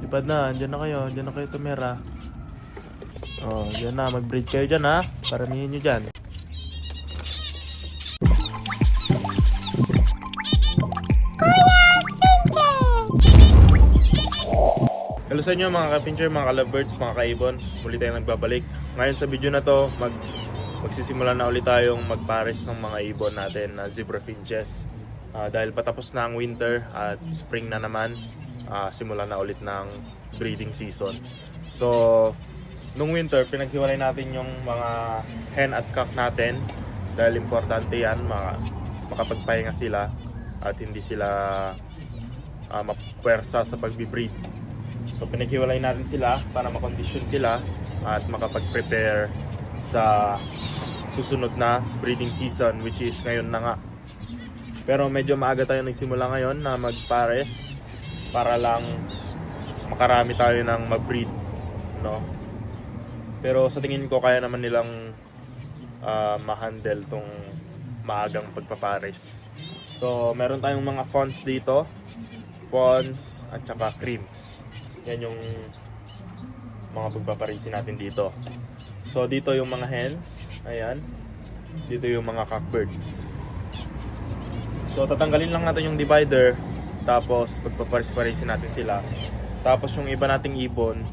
Lipad na, andyan na kayo tumira. Oh, dyan na, mag-breed kayo dyan ha. Paramihin nyo dyan. Hello sa inyo mga ka-pincher, mga ka-lovebirds, mga ka-ibon. Muli tayong nagbabalik. Ngayon sa video na to, magsisimula na ulit tayong magpares ng mga ibon natin na zebra finches. Dahil patapos na ang winter at spring na naman, simula na ulit ng breeding season. So, nung winter, pinaghiwalay natin yung mga hen at cock natin dahil importante yan, makapagpahinga sila at hindi sila mapwersa sa pagbibreed. So pinaghiwalay natin sila para makondisyon sila at makapag-prepare sa susunod na breeding season, which is ngayon na nga. Pero medyo maaga tayo nagsimula ngayon na magpares para lang makarami tayo ng mag-breed, no? Pero sa tingin ko kaya naman nilang ma-handle tong maagang pagpapares. So meron tayong mga fawns dito, fawns at saka creams. Yan yung mga pagpaparisin natin dito. So dito yung mga hens, ayan. Dito yung mga cockbirds. So tatanggalin lang natin yung divider, tapos pagpaparis-parisin natin sila. Tapos yung iba nating ibon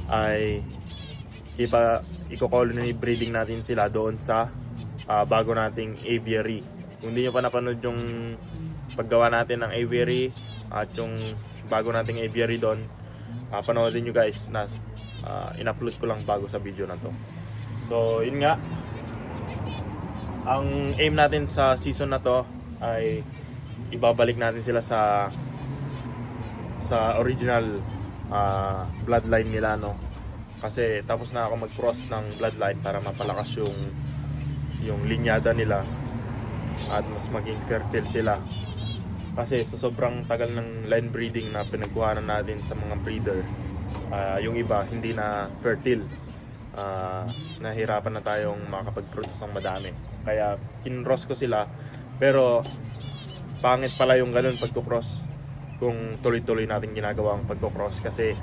ay i-colony breeding natin sila doon sa bago nating aviary. Kung hindi nyo pa napanood yung paggawa natin ng aviary at yung bago nating aviary doon, panoodin nyo guys, na in-upload ko lang bago sa video na to. So yun nga, ang aim natin sa season na to ay ibabalik natin sila sa original bloodline nila, no? Kasi tapos na ako mag-cross ng bloodline para mapalakas yung linyada nila at mas maging fertile sila. Kasi sa sobrang tagal ng line breeding na pinagkuhanan natin sa mga breeder, yung iba hindi na fertile. Nahirapan na tayong makapag-produce ng madami. Kaya kinross ko sila. Pero pangit pala yung ganun pagko-cross kung tuloy-tuloy natin ginagawa ang pagko-cross, kasi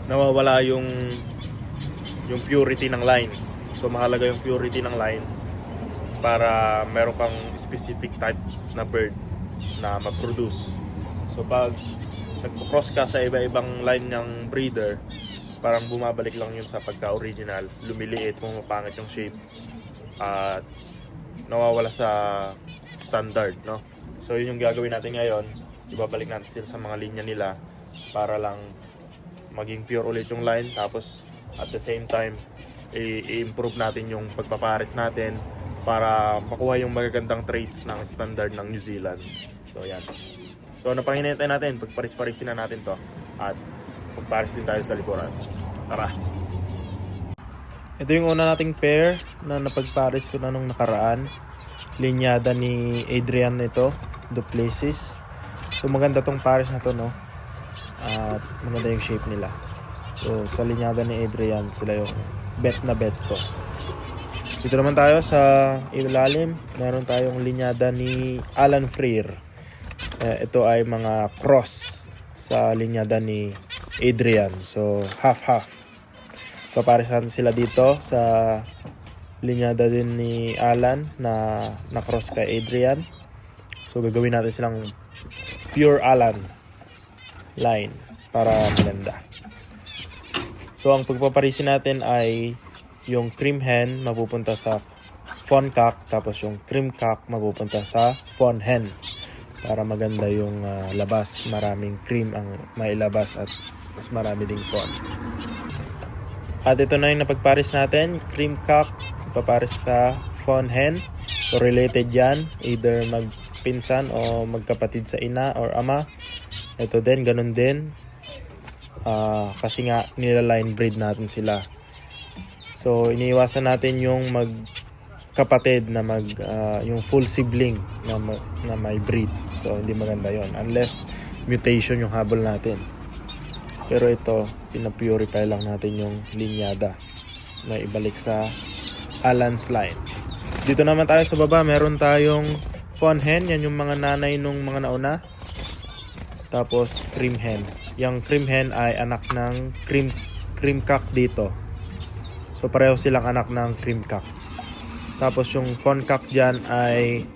nawawala yung purity ng line. So mahalaga yung purity ng line para meron kang specific type na bird na mag-produce. So pag nagpo-cross ka sa iba-ibang line ng breeder, parang bumabalik lang yun sa pagka-original. Lumiliit, pumapangit yung shape at nawawala sa standard, no? So yun yung gagawin natin ngayon. Ibabalik natin sila sa mga linya nila para lang maging pure ulit yung line. Tapos at the same time, i-improve natin yung pagpapares natin para makuha yung magagandang traits ng standard ng New Zealand. So yan. So ano pang hinihintay natin? Pagparis-parisin na natin to at magparis din tayo sa likuran. Tara! Ito yung una nating pair na napagparis ko na nung nakaraan. Linyada ni Adrian ito, Duplessis. So maganda tong paris na to, no? At maganda yung shape nila. So sa linyada ni Adrian, sila yung bet na bet ko. Dito naman tayo sa ilalim, meron tayong linyada ni Alan Freer. Ito ay mga cross sa linyada ni Adrian. So half-half. Paparisan sila dito sa linyada din ni Alan na cross kay Adrian. So gagawin natin silang pure Alan line para maganda. So ang pagpaparisin natin ay yung cream hen mapupunta sa fawn cock, tapos yung cream cock mapupunta sa fawn hen para maganda yung labas. Maraming cream ang mailabas at mas marami ding fawn. At ito na yung napagparis natin, cream cock paparis sa fawn hen. So related yan, either magpinsan o magkapatid sa ina or ama. Ito din, ganun din. Kasi nga nila-line breed natin sila. So iniiwasan natin yung magkapatid na yung full sibling na may breed. So hindi maganda yon unless mutation yung habol natin. Pero ito, pinapurify lang natin yung linyada na ibalik sa Alan's line. Dito naman tayo sa baba, meron tayong fawn hen. Yan yung mga nanay nung mga nauna. Tapos cream hen. yung cream hen ay anak ng cream cock dito. So pareho silang anak ng cream cock. Tapos yung fawn cock dyan ay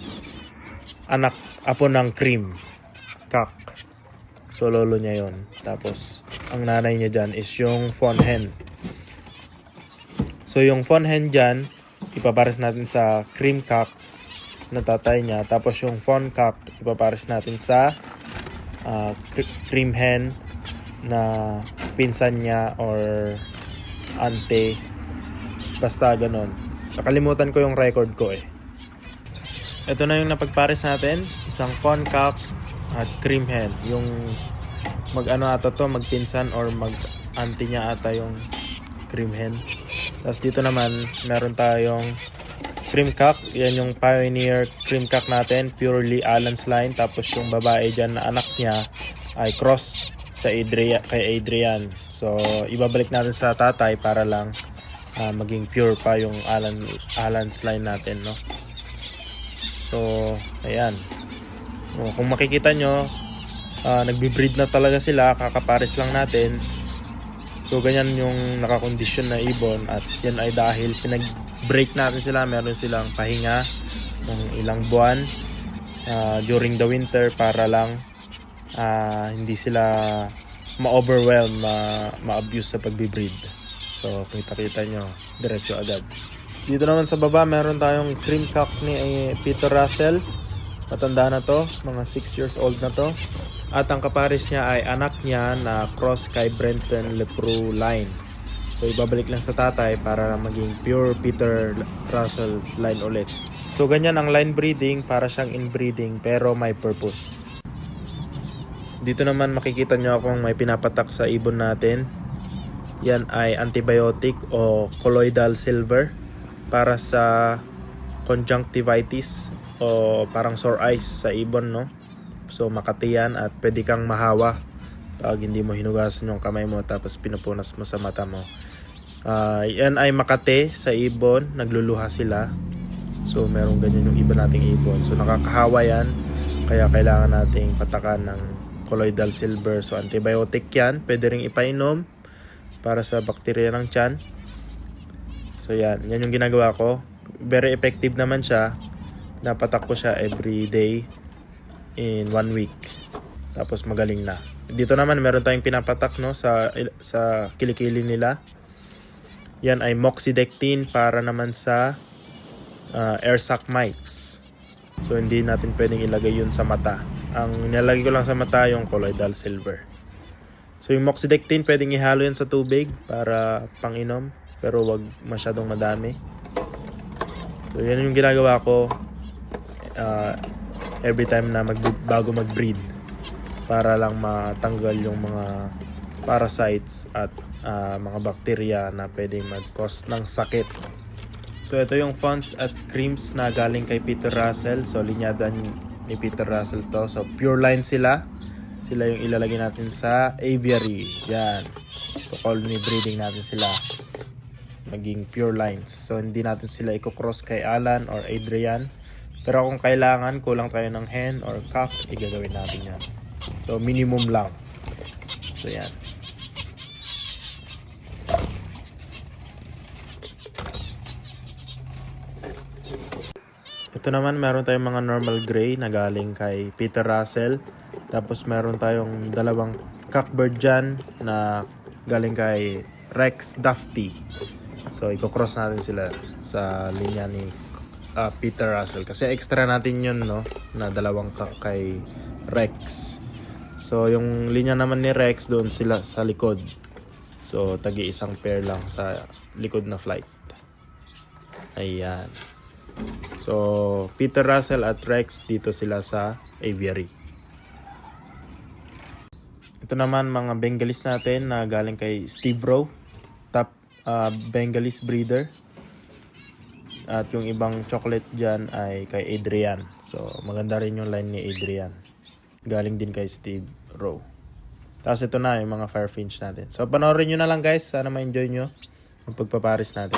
apo ng cream cock. So lolo niya yon. Tapos ang nanay niya dyan is yung fawn hen. So yung fawn hen dyan, ipapares natin sa cream cock na tatay niya. Tapos yung fawn cock, ipapares natin sa cream hen na pinsan niya or ante. Basta ganon. Nakalimutan ko yung record ko eh. Ito na yung napagpares natin. Isang fawn cock at cream hen. Yung mag-ano ata to, magpinsan or mag-ante niya ata yung cream hen. Tapos dito naman, meron tayong cream cock. Yan yung pioneer cream cock natin. Purely Allen's line. Tapos yung babae dyan na anak niya ay cross sa kay Adrian. So, ibabalik natin sa tatay para lang maging pure pa yung Allen's line natin, no? So, ayan. Kung makikita nyo, nagbe-breed na talaga sila. Kakapares lang natin. So, ganyan yung nakakondisyon na ibon. At yan ay dahil pinag-break natin sila. Meron silang pahinga ng ilang buwan during the winter para lang hindi sila ma-overwhelm, ma-abuse sa pagbe-breed. So, kita-kita nyo, diretso agad. Dito naman sa baba, meron tayong cream cock ni Peter Russell. Matanda na to, mga 6 years old na to. At ang kapares niya ay anak niya na cross kay Brenton Lepru line. So, ibabalik lang sa tatay para maging pure Peter Russell line ulit. So, ganyan ang line breeding, para siyang inbreeding pero may purpose. Dito naman makikita nyo akong may pinapatak sa ibon natin. Yan ay antibiotic o colloidal silver para sa conjunctivitis o parang sore eyes sa ibon, no? So makati yan at pwede kang mahawa pag hindi mo hinugasan yung kamay mo tapos pinupunas mo sa mata mo. Yan ay makati sa ibon, nagluluha sila. So meron ganyan yung iba nating ibon. So nakakahawa yan, kaya kailangan nating patakan ng colloidal silver. So antibiotic yan, pwede ring ipainom para sa bakterya ng tiyan. So yan yung ginagawa ko. Very effective naman siya. Napatak ko siya every day in 1 week. Tapos magaling na. Dito naman meron tayong pinapatak, no, sa kilikili nila. Yan ay moxidectin para naman sa air sac mites. So hindi natin pwedeng ilagay yun sa mata. Ang nilalagay ko lang sa mata yung colloidal silver. So yung moxidectin pwedeng ihalo yan sa tubig para panginom, pero wag masyadong madami. So yan yung ginagawa ko every time na bago mag-breed para lang matanggal yung mga parasites at mga bakterya na pwedeng mag-cause ng sakit. So ito yung fawns at creams na galing kay Peter Russell. So linyada ni Peter Russell to. So pure line sila. Sila yung ilalagay natin sa aviary. Yan. Colony breeding natin sila. Maging pure lines. So hindi natin sila i-cross kay Alan or Adrian. Pero kung kailangan, kulang tayo ng hen or cock, igagawin natin yan. So minimum lang. So yan. Ito naman, meron tayong mga normal gray na galing kay Peter Russell. Tapos meron tayong dalawang cockbird dyan na galing kay Rex Dufty. So i-cross natin sila sa linya ni Peter Russell. Kasi extra natin yun, no, na dalawang cock kay Rex. So yung linya naman ni Rex, doon sila sa likod. So tagi isang pair lang sa likod na flight. Ayan. So Peter Russell at Rex, dito sila sa aviary. Ito naman mga Bengalis natin na galing kay Steve Rowe, top Bengalis breeder. At yung ibang chocolate dyan ay kay Adrian. So maganda rin yung line ni Adrian. Galing din kay Steve Rowe. Tapos ito na yung mga Firefinch natin. So panoorin nyo na lang guys. Sana ma-enjoy nyo ang pagpaparis natin.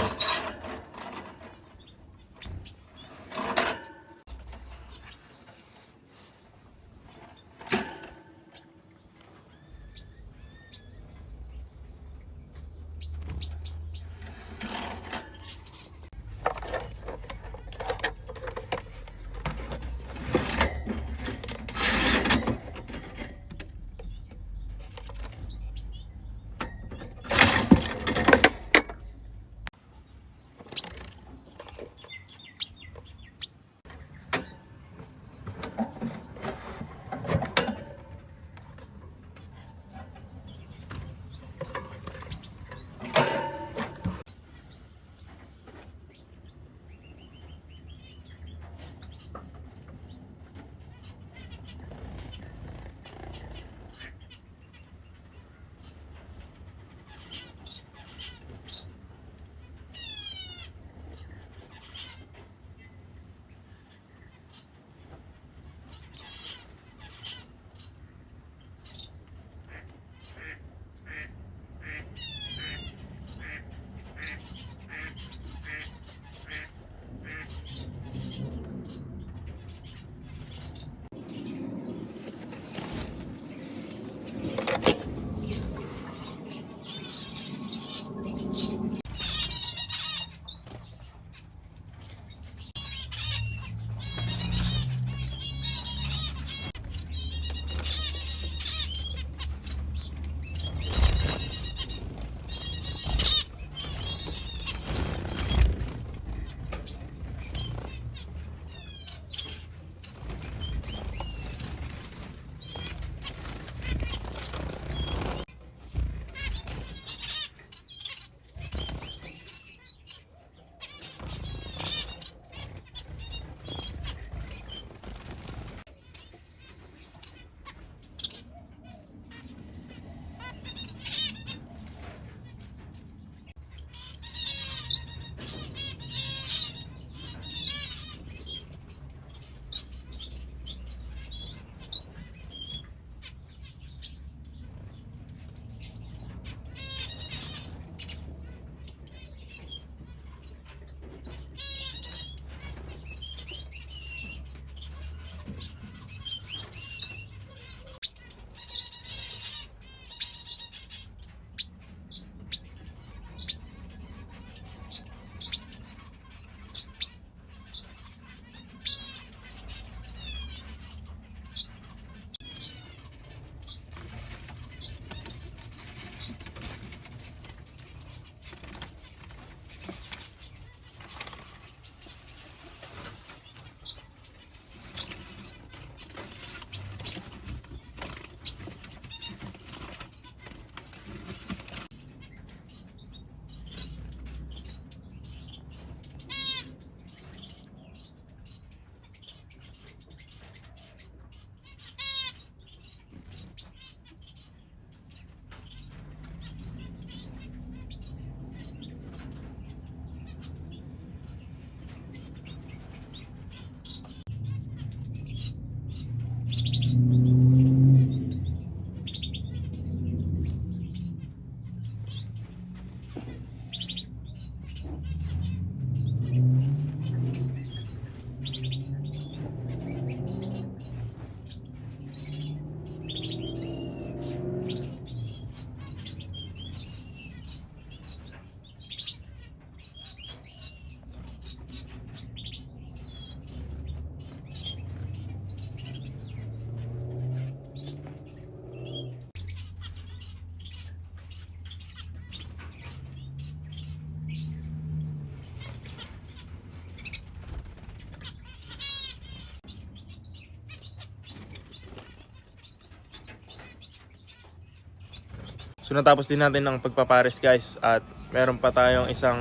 So natapos din natin ang pagpapares guys, at meron pa tayong isang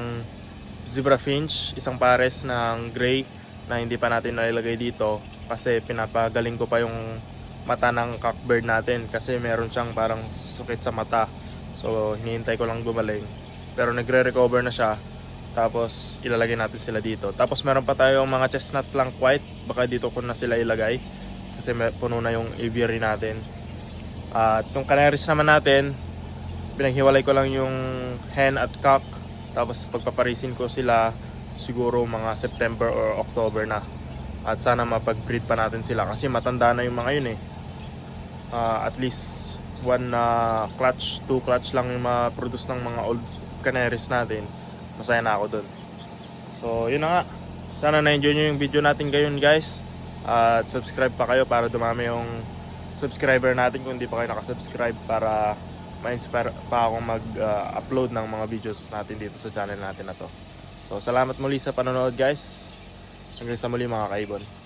zebra finch, isang pares ng gray na hindi pa natin nailagay dito kasi pinapagaling ko pa yung mata ng cockbird natin kasi meron siyang parang sukit sa mata. So hinihintay ko lang gumaling, pero nagre-recover na siya. Tapos ilalagay natin sila dito. Tapos meron pa tayong mga chestnut flank white, baka dito ko na sila ilagay kasi puno na yung aviary natin. At yung canaries naman natin, pinaghiwalay ko lang yung hen at cock. Tapos pagpaparisin ko sila siguro mga September or October na. At sana mapag-breed pa natin sila kasi matanda na yung mga yun eh. At least 1 clutch, 2 clutch lang yung ma-produce ng mga old canaries natin. Masaya na ako dun. So yun na nga. Sana na-enjoy nyo yung video natin ngayon guys. At subscribe pa kayo para dumami yung subscriber natin kung hindi pa kayo nakasubscribe, para ma-inspire pa akong mag-upload ng mga videos natin dito sa channel natin na to. So salamat muli sa panonood guys. Hanggang sa muli mga kaibon.